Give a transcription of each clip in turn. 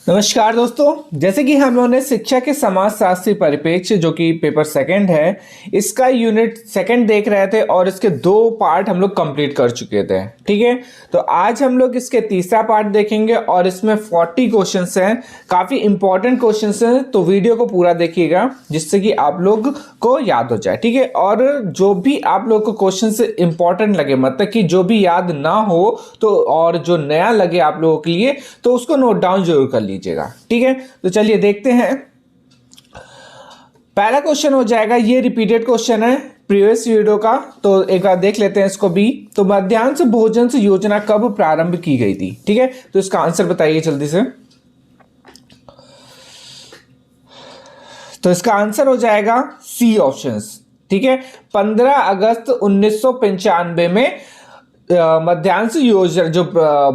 नमस्कार दोस्तों, जैसे कि हम लोगों ने शिक्षा के समाजशास्त्री परिप्रेक्ष्य जो कि पेपर सेकंड है, इसका यूनिट सेकंड देख रहे थे और इसके 2 पार्ट हम लोग कंप्लीट कर चुके थे। ठीक है, तो आज हम लोग इसके तीसरा पार्ट देखेंगे और इसमें 40 क्वेश्चंस हैं, काफ़ी इंपॉर्टेंट क्वेश्चंस हैं। तो वीडियो को पूरा देखिएगा जिससे कि आप लोग को याद हो जाए। ठीक है, और जो भी आप लोग को क्वेश्चन इंपॉर्टेंट लगे, मतलब कि जो भी याद ना हो तो और जो नया लगे आप लोगों के लिए, तो उसको नोट डाउन जरूर कर लीजिएगा। ठीक है, तो चलिए देखते हैं। पहला क्वेश्चन हो जाएगा, ये रिपीटेड क्वेश्चन है प्रीवियस वीडियो का, तो एक बार देख लेते हैं इसको भी। तो मध्याह्न भोजन से योजना कब प्रारंभ की गई थी? ठीक है, तो इसका आंसर बताइए जल्दी से। तो इसका आंसर हो जाएगा सी ऑप्शंस। ठीक है, 15 अगस्त 1995 में मध्याह्न योजना जो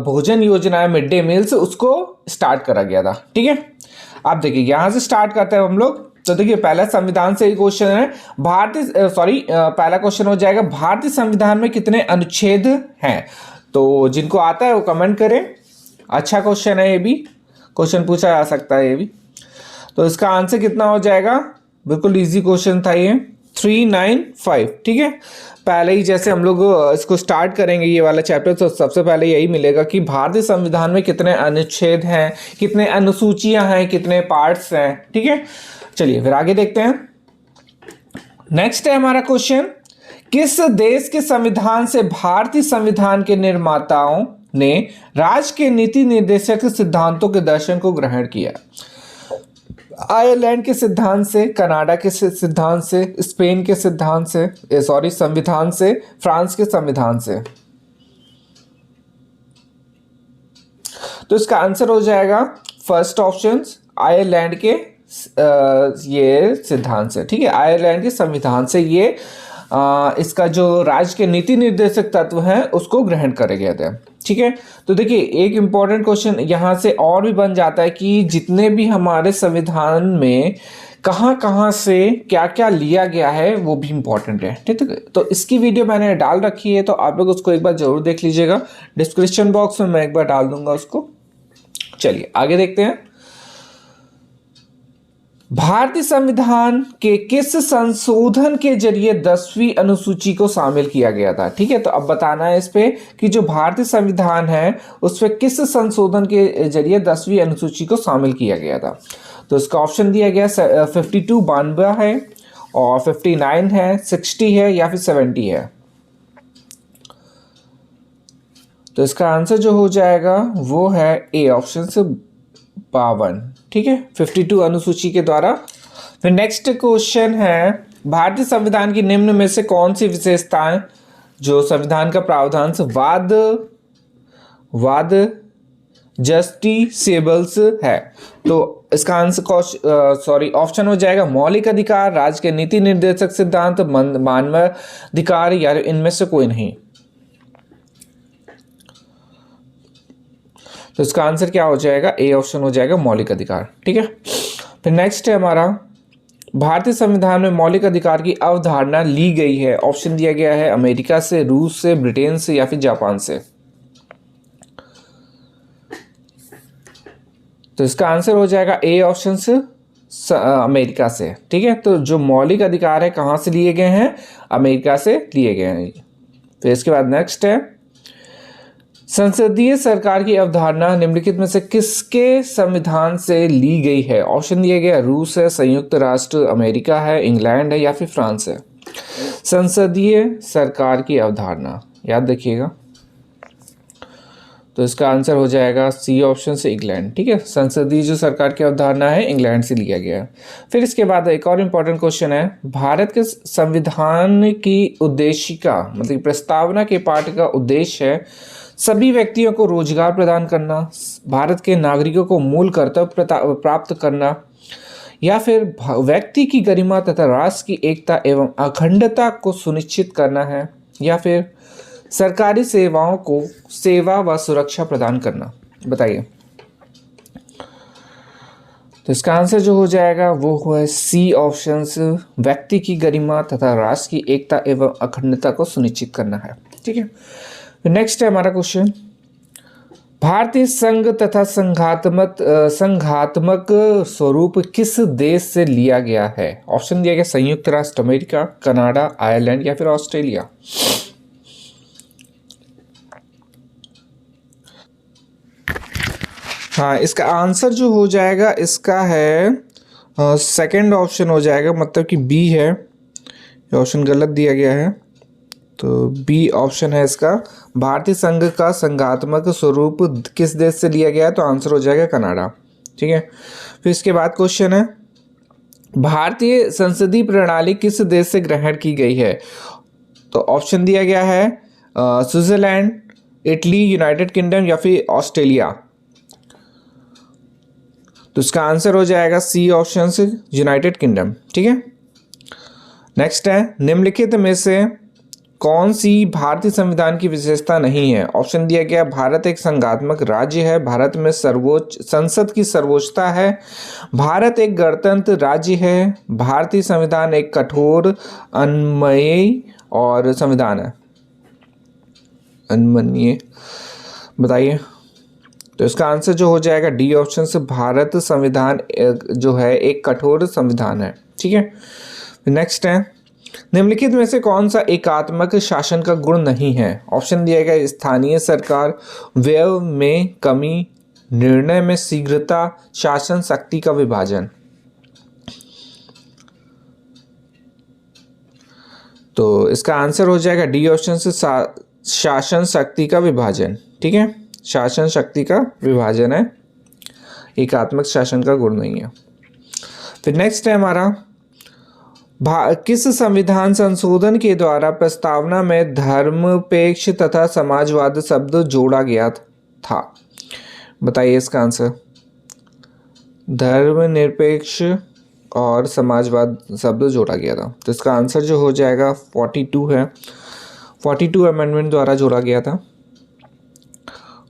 भोजन योजना है, मिड डे मील्स, उसको स्टार्ट करा गया था। ठीक है, आप देखिए यहां से स्टार्ट करते हैं हम लोग। तो देखिए पहला संविधान से ही क्वेश्चन है। पहला क्वेश्चन हो जाएगा, भारतीय संविधान में कितने अनुच्छेद हैं? तो जिनको आता है वो कमेंट करें। अच्छा क्वेश्चन है, ये भी क्वेश्चन पूछा जा सकता है ये भी। तो इसका आंसर कितना हो जाएगा? बिल्कुल इजी क्वेश्चन था ये, 395। ठीक है, पहले ही जैसे हम लोग इसको स्टार्ट करेंगे ये वाला चैप्टर, तो सबसे पहले यही मिलेगा कि भारतीय संविधान में कितने अनुच्छेद हैं, कितने अनुसूचियां हैं, कितने पार्ट्स हैं। ठीक है, चलिए फिर आगे देखते हैं। नेक्स्ट है हमारा क्वेश्चन, किस देश के संविधान से भारतीय संविधान के निर्माताओं ने राज्य के नीति निर्देशक सिद्धांतों के दर्शन को ग्रहण किया? आयरलैंड के सिद्धांत से, कनाडा के सिद्धांत से, स्पेन के सिद्धांत से, संविधान से, फ्रांस के संविधान से। तो इसका आंसर हो जाएगा फर्स्ट ऑप्शन, आयरलैंड के ये सिद्धांत से। ठीक है, आयरलैंड के संविधान से ये इसका जो राज्य के नीति निर्देशक तत्व हैं उसको ग्रहण करे गए थे। ठीक है, तो देखिए एक इंपॉर्टेंट क्वेश्चन यहाँ से और भी बन जाता है कि जितने भी हमारे संविधान में कहाँ कहाँ से क्या क्या लिया गया है वो भी इंपॉर्टेंट है। ठीक है, तो इसकी वीडियो मैंने डाल रखी है, तो आप लोग उसको एक बार जरूर देख लीजिएगा। डिस्क्रिप्शन बॉक्स में मैं एक बार डाल दूंगा उसको। चलिए आगे देखते हैं। भारतीय संविधान के किस संशोधन के जरिए 10वीं अनुसूची को शामिल किया गया था? ठीक है, तो अब बताना है इस पे कि जो भारतीय संविधान है उस पे किस संशोधन के जरिए 10वीं अनुसूची को शामिल किया गया था। तो इसका ऑप्शन दिया गया 52 92 है, और 59 है, 60 है, या फिर 70 है। तो इसका आंसर जो हो जाएगा वो है ए ऑप्शन से 52। ठीक है, 52 अनुसूची के द्वारा। फिर नेक्स्ट क्वेश्चन है, भारतीय संविधान की निम्न में से कौन सी विशेषताएं जो संविधान का प्रावधान से वाद जस्टिसेबल्स है? तो इसका आंसर ऑप्शन हो जाएगा मौलिक अधिकार, राज्य के नीति निर्देशक सिद्धांत, मानवाधिकार, या इनमें से कोई नहीं। तो इसका आंसर क्या हो जाएगा? ए ऑप्शन हो जाएगा मौलिक अधिकार। ठीक है, फिर नेक्स्ट है हमारा, भारतीय संविधान में मौलिक अधिकार की अवधारणा ली गई है। ऑप्शन दिया गया है अमेरिका से, रूस से, ब्रिटेन से, या फिर जापान से। तो इसका आंसर हो जाएगा ए ऑप्शन से अमेरिका से। ठीक है, तो जो मौलिक अधिकार है कहाँ से लिए गए हैं? अमेरिका से लिए गए हैं। फिर इसके बाद नेक्स्ट है, संसदीय सरकार की अवधारणा निम्नलिखित में से किसके संविधान से ली गई है? ऑप्शन दिया गया रूस है, संयुक्त राष्ट्र अमेरिका है, इंग्लैंड है, या फिर फ्रांस है। संसदीय सरकार की अवधारणा याद रखिएगा। तो इसका आंसर हो जाएगा सी ऑप्शन से इंग्लैंड। ठीक है, संसदीय जो सरकार की अवधारणा है इंग्लैंड से लिया गया है। फिर इसके बाद एक और इम्पोर्टेंट क्वेश्चन है, भारत के संविधान की उद्देशिका, मतलब प्रस्तावना के पाठ का उद्देश्य है सभी व्यक्तियों को रोजगार प्रदान करना, भारत के नागरिकों को मूल कर्तव्य प्राप्त करना, या फिर व्यक्ति की गरिमा तथा राष्ट्र की एकता एवं अखंडता को सुनिश्चित करना है, या फिर सरकारी सेवाओं को सेवा व सुरक्षा प्रदान करना? बताइए। तो इसका आंसर जो हो जाएगा वो है सी ऑप्शन, व्यक्ति की गरिमा तथा राष्ट्र की एकता एवं अखंडता को सुनिश्चित करना है। ठीक है, नेक्स्ट है हमारा क्वेश्चन, भारतीय संघ तथा संघात्मक स्वरूप किस देश से लिया गया है? ऑप्शन दिया गया संयुक्त राष्ट्र अमेरिका, कनाडा, आयरलैंड या फिर ऑस्ट्रेलिया। हाँ, इसका आंसर जो हो जाएगा इसका है सेकंड ऑप्शन हो जाएगा, मतलब कि बी है। ये ऑप्शन गलत दिया गया है, तो बी ऑप्शन है इसका। भारतीय संघ का संघात्मक स्वरूप किस देश से लिया गया है? तो आंसर हो जाएगा कनाडा। ठीक है, फिर इसके बाद क्वेश्चन है भारतीय संसदीय प्रणाली किस देश से ग्रहण की गई है? तो ऑप्शन दिया गया है स्विट्जरलैंड, इटली, यूनाइटेड किंगडम या फिर ऑस्ट्रेलिया। तो इसका आंसर हो जाएगा सी ऑप्शन से, यूनाइटेड किंगडम। ठीक है, नेक्स्ट है निम्नलिखित में से कौन सी भारतीय संविधान की विशेषता नहीं है? ऑप्शन दिया गया भारत एक संघात्मक राज्य है, भारत में सर्वोच्च संसद की सर्वोच्चता है, भारत एक गणतंत्र राज्य है, भारतीय संविधान एक कठोर अन्वयी और संविधान है। अन्वयी बताइए। तो इसका आंसर जो हो जाएगा डी ऑप्शन से, भारत संविधान जो है एक कठोर संविधान है। ठीक है, नेक्स्ट है निम्नलिखित में से कौन सा एकात्मक शासन का गुण नहीं है? ऑप्शन दिया गया स्थानीय सरकार, व्यय में कमी, निर्णय में शीघ्रता, शासन शक्ति का विभाजन। तो इसका आंसर हो जाएगा डी ऑप्शन से, शासन शक्ति का विभाजन। ठीक है, शासन शक्ति का विभाजन है, एकात्मक शासन का गुण नहीं है। फिर नेक्स्ट है हमारा किस संविधान संशोधन के द्वारा प्रस्तावना में धर्मनिरपेक्ष तथा समाजवाद शब्द जोड़ा गया था? बताइए इसका आंसर। धर्मनिरपेक्ष और समाजवाद शब्द जोड़ा गया था, तो इसका आंसर जो हो जाएगा 42 है। 42 अमेंडमेंट द्वारा जोड़ा गया था।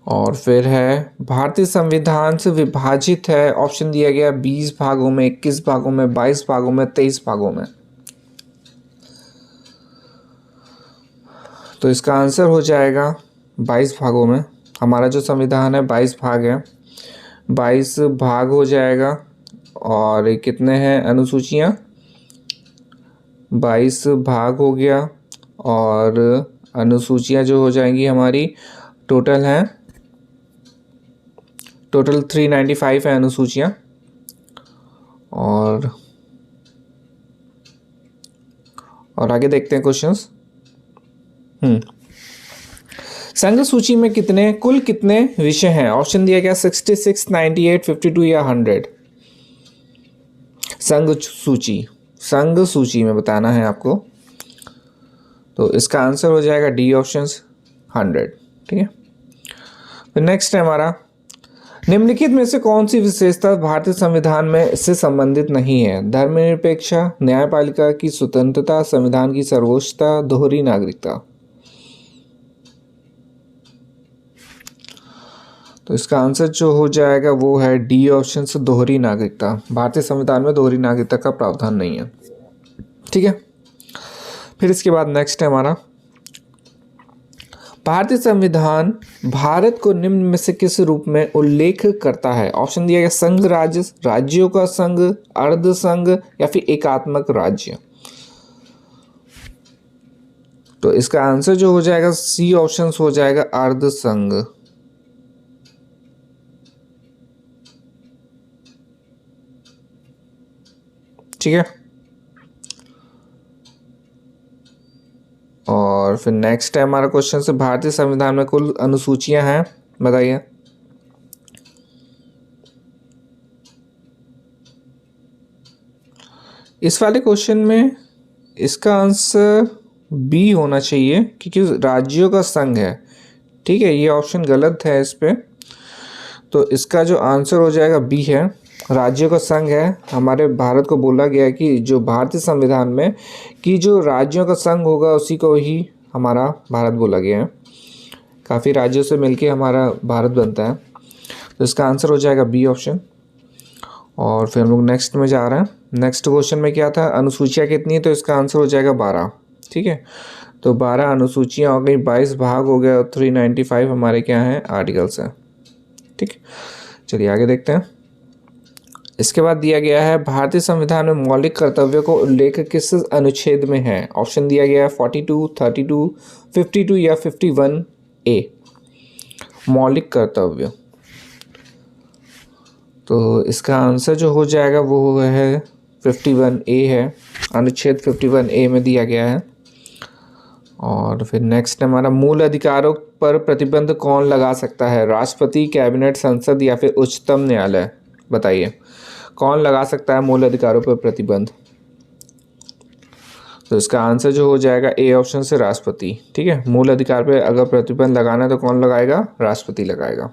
और फिर है भारतीय संविधान से विभाजित है, ऑप्शन दिया गया 20 भागों में, 21 भागों में, 22 भागों में, 23 भागों में। तो इसका आंसर हो जाएगा 22 भागों में। हमारा जो संविधान है 22 भाग है, 22 भाग हो जाएगा। और कितने हैं अनुसूचियाँ? 22 भाग हो गया, और अनुसूचियाँ जो हो जाएंगी हमारी टोटल हैं, टोटल 395 है अनुसूचियाँ। और आगे देखते हैं क्वेश्चंस। संघ सूची में कुल कितने विषय हैं? ऑप्शन दिया गया 66, 98, 52 या 100। संघ सूची में बताना है आपको, तो इसका आंसर हो जाएगा डी ऑप्शन 100। ठीक है, तो नेक्स्ट है हमारा निम्नलिखित में से कौन सी विशेषता भारतीय संविधान में से संबंधित नहीं है? धर्मनिरपेक्षता, न्यायपालिका की स्वतंत्रता, संविधान की सर्वोच्चता, दोहरी नागरिकता। तो इसका आंसर जो हो जाएगा वो है डी ऑप्शन से, दोहरी नागरिकता। भारतीय संविधान में दोहरी नागरिकता का प्रावधान नहीं है। ठीक है, फिर इसके बाद नेक्स्ट है हमारा भारतीय संविधान भारत को निम्न में से किस रूप में उल्लेख करता है? ऑप्शन दिया गया संघ राज्य, राज्यों का संघ, अर्ध संघ या फिर एकात्मक राज्य। तो इसका आंसर जो हो जाएगा सी ऑप्शन हो जाएगा, अर्ध संघ। ठीक है, और फिर नेक्स्ट है हमारा क्वेश्चन से भारतीय संविधान में कुल अनुसूचियां हैं, बताइए। इस वाले क्वेश्चन में इसका आंसर बी होना चाहिए, क्योंकि राज्यों का संघ है। ठीक है, ये ऑप्शन गलत है इस पे, तो इसका जो आंसर हो जाएगा बी है, राज्यों का संघ है। हमारे भारत को बोला गया है कि जो भारतीय संविधान में कि जो राज्यों का संघ होगा उसी को ही हमारा भारत बोला गया है। काफ़ी राज्यों से मिलके हमारा भारत बनता है, तो इसका आंसर हो जाएगा बी ऑप्शन। और फिर हम लोग नेक्स्ट में जा रहे हैं। नेक्स्ट क्वेश्चन में क्या था, अनुसूचियाँ कितनी है? तो इसका आंसर हो जाएगा 12। ठीक है, तो 12 अनुसूचियाँ हो गई, 22 भाग हो गया और 395 हमारे क्या हैं आर्टिकल्स हैं। ठीक है, चलिए आगे देखते हैं। इसके बाद दिया गया है भारतीय संविधान में मौलिक कर्तव्यों को उल्लेख किस अनुच्छेद में है। ऑप्शन दिया गया है 42, 32, 52 या 51A। मौलिक कर्तव्य, तो इसका आंसर जो हो जाएगा वो है 51A है, अनुच्छेद 51A में दिया गया है। और फिर नेक्स्ट हमारा मूल अधिकारों पर प्रतिबंध कौन लगा सकता है। राष्ट्रपति, कैबिनेट, संसद या फिर उच्चतम न्यायालय। बताइए कौन लगा सकता है मूल अधिकारों पर प्रतिबंध। तो इसका आंसर जो हो जाएगा ए ऑप्शन से राष्ट्रपति। ठीक है, मूल अधिकार पे अगर प्रतिबंध लगाना है तो कौन लगाएगा, राष्ट्रपति लगाएगा।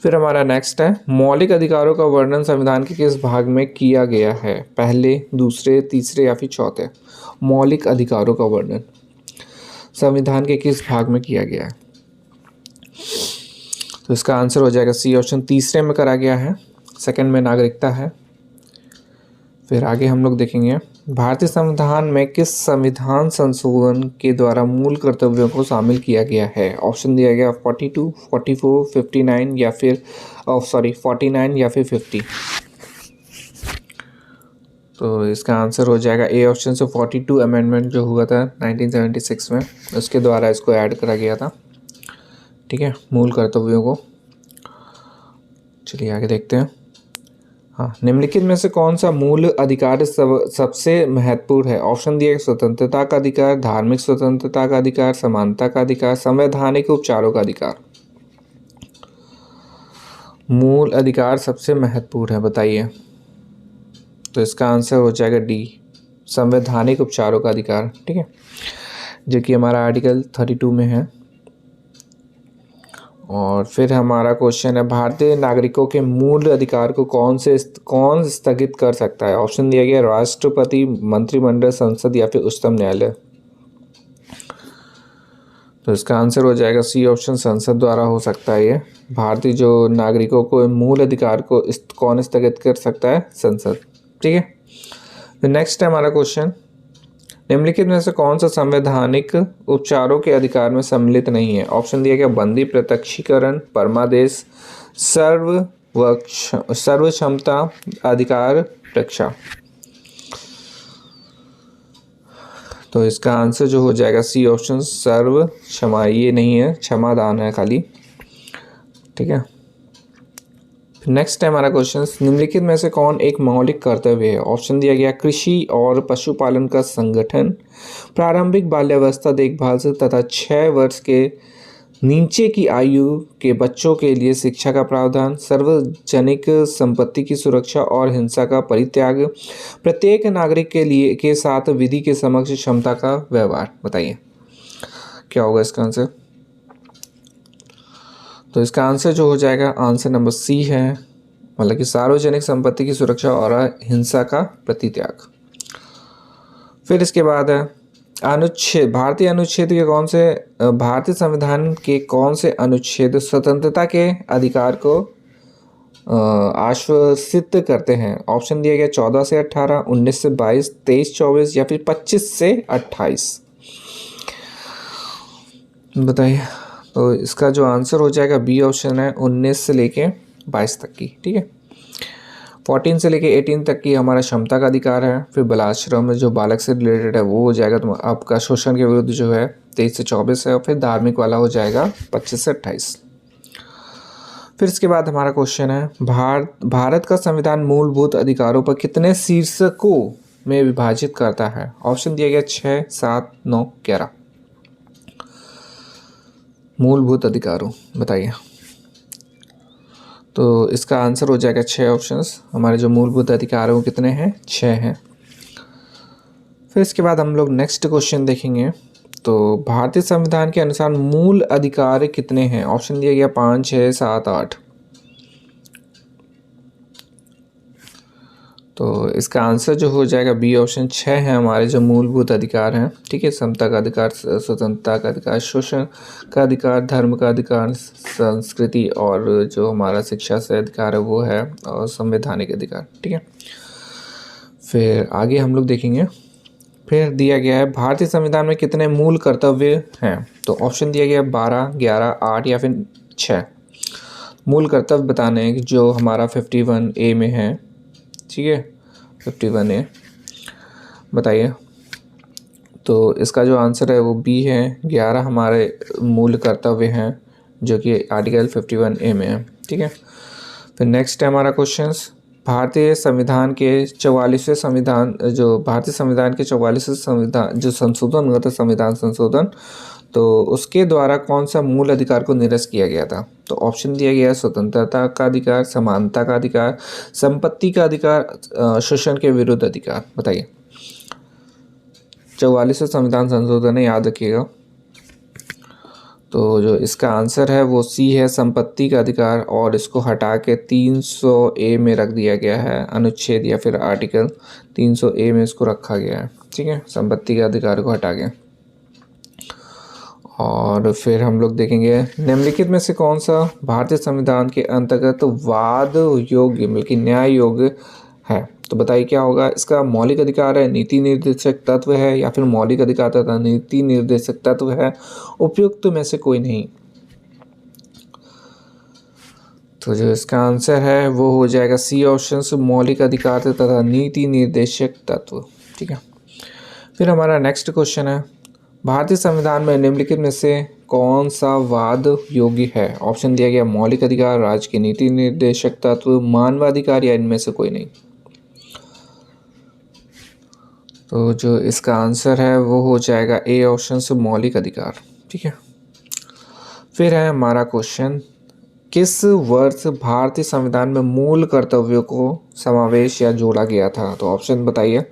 फिर हमारा नेक्स्ट है मौलिक अधिकारों का वर्णन संविधान के किस भाग में किया गया है। पहले, दूसरे, तीसरे या फिर चौथे। मौलिक अधिकारों का वर्णन संविधान के किस भाग में किया गया है। तो इसका आंसर हो जाएगा सी ऑप्शन, तीसरे में करा गया है। सेकंड में नागरिकता है। फिर आगे हम लोग देखेंगे भारतीय संविधान में किस संविधान संशोधन के द्वारा मूल कर्तव्यों को शामिल किया गया है। ऑप्शन दिया गया 42, 44, 59 या फिर 49 या फिर 50। तो इसका आंसर हो जाएगा ए ऑप्शन से 42 अमेंडमेंट जो हुआ था 1976 में, उसके द्वारा इसको ऐड करा गया था। ठीक है, मूल कर्तव्यों को। चलिए आगे देखते हैं। हाँ, निम्नलिखित में से कौन सा मूल अधिकार सबसे महत्वपूर्ण है। ऑप्शन दिए स्वतंत्रता का अधिकार, धार्मिक स्वतंत्रता का अधिकार, समानता का अधिकार, संवैधानिक उपचारों का अधिकार। मूल अधिकार सबसे महत्वपूर्ण है, बताइए। तो इसका आंसर हो जाएगा डी, संवैधानिक उपचारों का अधिकार। ठीक है, जो कि हमारा आर्टिकल 32 में है। और फिर हमारा क्वेश्चन है भारतीय नागरिकों के मूल अधिकार को कौन स्थगित कर सकता है। ऑप्शन दिया गया राष्ट्रपति, मंत्रिमंडल, संसद या फिर उच्चतम न्यायालय। तो इसका आंसर हो जाएगा सी ऑप्शन, संसद द्वारा हो सकता है ये। भारतीय जो नागरिकों को मूल अधिकार को कौन स्थगित कर सकता है, संसद। ठीक है, फिर नेक्स्ट है हमारा क्वेश्चन निम्नलिखित में से कौन सा संवैधानिक उपचारों के अधिकार में सम्मिलित नहीं है। ऑप्शन दिया गया बंदी, प्रत्यक्षीकरण, परमादेश, सर्वक्षमता अधिकार, रक्षा। तो इसका आंसर जो हो जाएगा सी ऑप्शन, सर्व क्षमा। ये नहीं है, क्षमादान है खाली। ठीक है, नेक्स्ट है हमारा क्वेश्चन निम्नलिखित में से कौन एक मौलिक कर्तव्य है। ऑप्शन दिया गया कृषि और पशुपालन का संगठन, प्रारंभिक बाल्यावस्था देखभाल से तथा 6 वर्ष के नीचे की आयु के बच्चों के लिए शिक्षा का प्रावधान, सार्वजनिक संपत्ति की सुरक्षा और हिंसा का परित्याग, प्रत्येक नागरिक के लिए के साथ विधि के समक्ष क्षमता का व्यवहार। बताइए क्या होगा इसका आंसर। तो इसका आंसर जो हो जाएगा आंसर नंबर सी है, मतलब कि सार्वजनिक संपत्ति की सुरक्षा और हिंसा का परित्याग। फिर इसके बाद है अनुच्छेद, भारतीय अनुच्छेद के कौन से, भारतीय संविधान के कौन से अनुच्छेद स्वतंत्रता के अधिकार को आश्वासित करते हैं। ऑप्शन दिया गया 14 से 18, 19 से 22, 23, 24 या फिर 25 से 28। बताइए। तो इसका जो आंसर हो जाएगा बी ऑप्शन है, 19 से लेके 22 तक की। ठीक है, 14 से लेके 18 तक की हमारा क्षमता का अधिकार है। फिर बालाश्रम में जो बालक से रिलेटेड है वो हो जाएगा तो आपका शोषण के विरुद्ध जो है 23 से 24 है। और फिर धार्मिक वाला हो जाएगा 25 से 28। फिर इसके बाद हमारा क्वेश्चन है भारत का संविधान मूलभूत अधिकारों पर कितने शीर्षकों में विभाजित करता है। ऑप्शन दिया गया 6, 7, 9, 11। मूलभूत अधिकारों, बताइए। तो इसका आंसर हो जाएगा 6 ऑप्शंस। हमारे जो मूलभूत अधिकार हैं वो कितने हैं, 6 हैं। फिर इसके बाद हम लोग नेक्स्ट क्वेश्चन देखेंगे। तो भारतीय संविधान के अनुसार मूल अधिकार कितने हैं। ऑप्शन दिया गया 5, 6, 7, 8। तो इसका आंसर जो हो जाएगा बी ऑप्शन, 6 है हमारे जो मूलभूत अधिकार हैं। ठीक है, समता का अधिकार, स्वतंत्रता का अधिकार, शोषण का अधिकार, धर्म का अधिकार, संस्कृति और जो हमारा शिक्षा से अधिकार है वो है, और संवैधानिक अधिकार। ठीक है, फिर आगे हम लोग देखेंगे। फिर दिया गया है भारतीय संविधान में कितने मूल कर्तव्य हैं। तो ऑप्शन दिया गया 12, 11, 8 या फिर 6। मूल कर्तव्य बताने हैं जो हमारा 51A में है, ठीक है, 51A बताइए। तो इसका जो आंसर है वो बी है, 11 हमारे मूल कर्तव्य हैं जो कि आर्टिकल 51A में है, ठीक है। फिर नेक्स्ट है हमारा क्वेश्चंस, भारतीय संविधान के 44वें संविधान जो भारतीय संविधान के 44वें संविधान जो संशोधन हुआ था, संविधान संशोधन, तो उसके द्वारा कौन सा मूल अधिकार को निरस्त किया गया था? तो ऑप्शन दिया गया है स्वतंत्रता का अधिकार, समानता का अधिकार, संपत्ति का अधिकार, शोषण के विरुद्ध अधिकार। बताइए। 44वें संविधान संशोधन है, याद रखिएगा। तो जो इसका आंसर है वो सी है, संपत्ति का अधिकार, और इसको हटा के 300A में रख दिया गया है, अनुच्छेद या फिर आर्टिकल 300A में इसको रखा गया है, ठीक है, संपत्ति के अधिकार को हटा के। और फिर हम लोग देखेंगे निम्नलिखित में से कौन सा भारतीय संविधान के अंतर्गत वाद योग्य बल्कि न्याय योग्य है? तो बताइए क्या होगा इसका? मौलिक अधिकार है, नीति निर्देशक तत्व है, या फिर मौलिक अधिकार तथा नीति निर्देशक तत्व है, उपयुक्त में से कोई नहीं। तो जो इसका आंसर है वो हो जाएगा सी ऑप्शन, मौलिक अधिकार तथा नीति निर्देशक तत्व, ठीक है। फिर हमारा नेक्स्ट क्वेश्चन है, भारतीय संविधान में निम्नलिखित में से कौन सा वाद योग्य है? ऑप्शन दिया गया मौलिक अधिकार, राज्य के नीति निर्देशक तत्व, मानवाधिकार, या इनमें से कोई नहीं। तो जो इसका आंसर है वो हो जाएगा ए ऑप्शन से, मौलिक अधिकार, ठीक है। फिर है हमारा क्वेश्चन, किस वर्ष भारतीय संविधान में मूल कर्तव्यों को समावेश या जोड़ा गया था? तो ऑप्शन बताइए।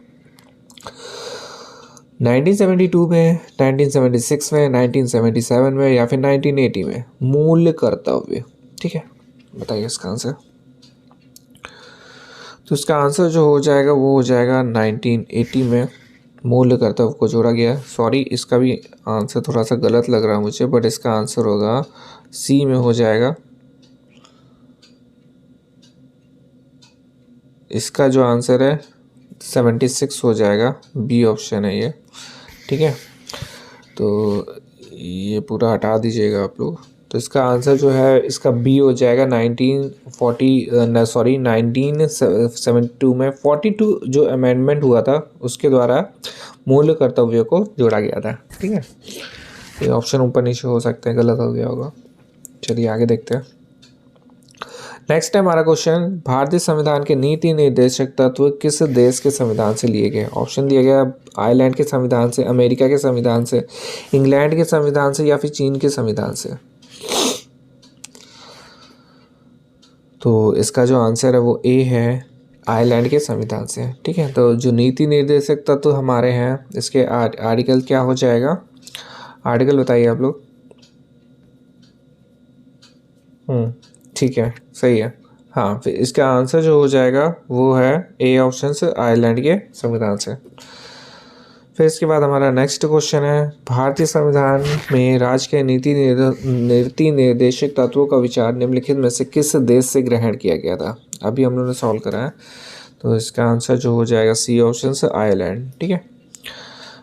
1972 में, 1976 में, 1977 में, या फिर 1980 में? मूल कर्तव्य, ठीक है, बताइए इसका आंसर। तो इसका आंसर जो हो जाएगा वो हो जाएगा 1980 में मूल कर्तव्य को जोड़ा गया। सॉरी, इसका भी आंसर थोड़ा सा गलत लग रहा है मुझे, बट इसका आंसर होगा सी में हो जाएगा। इसका जो आंसर है 76 हो जाएगा, बी ऑप्शन है ये, ठीक है। तो ये पूरा हटा दीजिएगा आप लोग। तो इसका आंसर जो है इसका बी हो जाएगा 1972 में 42 जो अमेंडमेंट हुआ था उसके द्वारा मूल कर्तव्यों को जोड़ा गया था, ठीक है। ये ऑप्शन ऊपर नीचे हो सकते हैं, गलत हो गया होगा। चलिए आगे देखते हैं। नेक्स्ट है हमारा क्वेश्चन, भारतीय संविधान के नीति निर्देशक तत्व किस देश के संविधान से लिए गए? ऑप्शन दिया गया आयरलैंड के संविधान से, अमेरिका के संविधान से, इंग्लैंड के संविधान से, या फिर चीन के संविधान से। तो इसका जो आंसर है वो ए है, आयरलैंड के संविधान से, ठीक है। तो जो नीति निर्देशक तत्व हमारे हैं इसके आर्टिकल क्या हो जाएगा? आर्टिकल बताइए आप लोग। ठीक है, सही है। हाँ, फिर इसका आंसर जो हो जाएगा वो है ए ऑप्शन से, आयरलैंड के संविधान से। फिर इसके बाद हमारा नेक्स्ट क्वेश्चन है, भारतीय संविधान में राज्य के नीति निर्देशक तत्वों का विचार निम्नलिखित में से किस देश से ग्रहण किया गया था? अभी हम लोगों ने सॉल्व करा है। तो इसका आंसर जो हो जाएगा सी ऑप्शन से, आयरलैंड, ठीक है।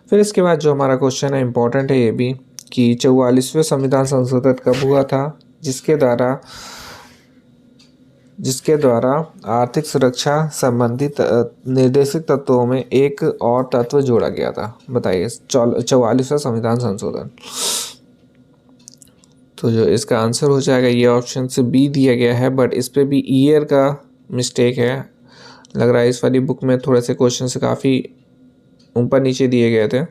फिर इसके बाद जो हमारा क्वेश्चन है इंपॉर्टेंट है ये भी, कि 44वें संविधान संशोधन कब हुआ था जिसके द्वारा आर्थिक सुरक्षा संबंधित निर्देशित तत्वों में एक और तत्व जोड़ा गया था? बताइए 44वां संविधान संशोधन। तो जो इसका आंसर हो जाएगा ये ऑप्शन से बी दिया गया है, बट इस पे भी ईयर का मिस्टेक है, लग रहा है इस वाली बुक में थोड़े से क्वेश्चन से काफ़ी ऊपर नीचे दिए गए थे।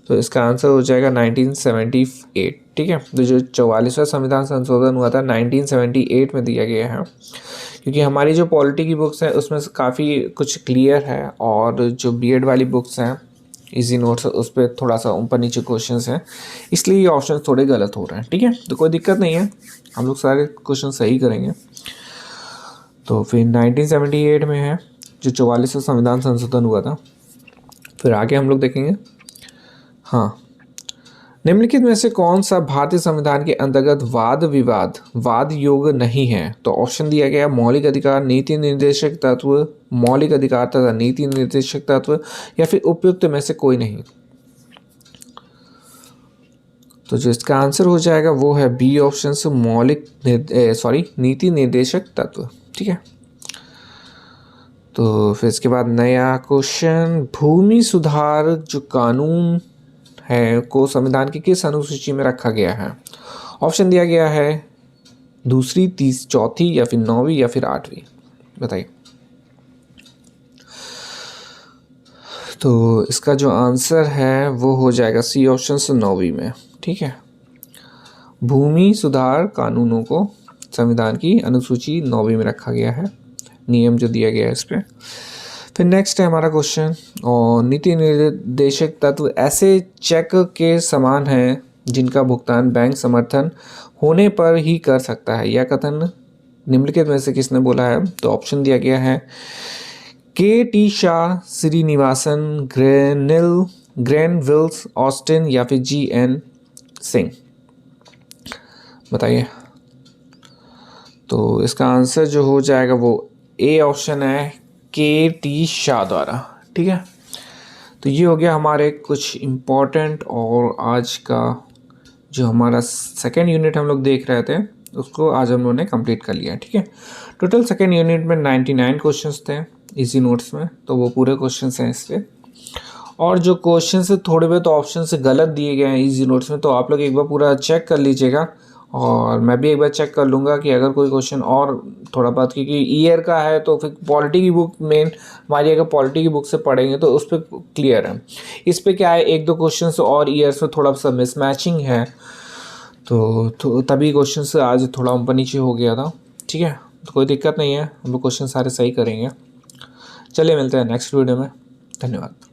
तो इसका आंसर हो जाएगा 1978, ठीक है। तो जो 44वां संविधान संशोधन हुआ था 1978 में दिया गया है, क्योंकि हमारी जो पॉलिटी की बुक्स हैं उसमें काफ़ी कुछ क्लियर है, और जो बीएड वाली बुक्स हैं इजी नोट्स उस पर थोड़ा सा ऊपर नीचे क्वेश्चंस हैं, इसलिए ये ऑप्शन थोड़े गलत हो रहे हैं, ठीक है। तो कोई दिक्कत नहीं है, हम लोग सारे क्वेश्चन सही करेंगे। तो फिर 1978 में है जो 44वां संविधान संशोधन हुआ था। फिर आगे हम लोग देखेंगे। हाँ, निम्नलिखित में से कौन सा भारतीय संविधान के अंतर्गत वाद योग्य नहीं है? तो ऑप्शन दिया गया मौलिक अधिकार, नीति निर्देशक तत्व, मौलिक अधिकार तथा नीति निर्देशक तत्व, या फिर उपयुक्त में से कोई नहीं। तो जो इसका आंसर हो जाएगा वो है बी ऑप्शन से नीति निर्देशक तत्व। ठीक है, तो फिर इसके बाद नया क्वेश्चन, भूमि सुधार जो कानून है को संविधान की किस अनुसूची में रखा गया है? ऑप्शन दिया गया है दूसरी, चौथी, या फिर 9वीं, या फिर 8वीं, बताइए। तो इसका जो आंसर है वो हो जाएगा सी ऑप्शन से 9वीं में। ठीक है, भूमि सुधार कानूनों को संविधान की अनुसूची 9वीं में रखा गया है, नियम जो दिया गया है इस पर। फिर नेक्स्ट है हमारा क्वेश्चन, और नीति निर्देशक तत्व ऐसे चेक के समान हैं जिनका भुगतान बैंक समर्थन होने पर ही कर सकता है, यह कथन निम्नलिखित में से किसने बोला है? तो ऑप्शन दिया गया है के.टी. शाह, श्रीनिवासन, ग्रेनविल्स, ऑस्टिन, या फिर जी.एन. सिंह, बताइए। तो इसका आंसर जो हो जाएगा वो ए ऑप्शन है, के.टी. शाह द्वारा। ठीक है, तो ये हो गया हमारे कुछ इम्पोर्टेंट, और आज का जो हमारा सेकेंड यूनिट हम लोग देख रहे थे उसको आज हम लोगों ने कंप्लीट कर लिया। ठीक है, टोटल सेकेंड यूनिट में 99 क्वेश्चंस थे इजी नोट्स में, तो वो पूरे क्वेश्चंस हैं इस पर। और जो क्वेश्चन से थोड़े बहुत ऑप्शन से गलत दिए गए हैं इजी नोट्स में, तो आप लोग एक बार पूरा चेक कर लीजिएगा, और मैं भी एक बार चेक कर लूँगा कि अगर कोई क्वेश्चन और थोड़ा बहुत, क्योंकि ईयर का है तो फिर पॉलिटी की बुक मेन हमारी, अगर पॉलिटी की बुक से पढ़ेंगे तो उस पर क्लियर है। इस पर क्या है, एक दो क्वेश्चन और ईयर्स में थोड़ा सा मिसमैचिंग है, तो तभी क्वेश्चन से आज थोड़ा ऊपर नीचे हो गया था। ठीक है, तो कोई दिक्कत नहीं है, हम लोग क्वेश्चन सारे सही करेंगे। चलिए मिलते हैं नेक्स्ट वीडियो में, धन्यवाद।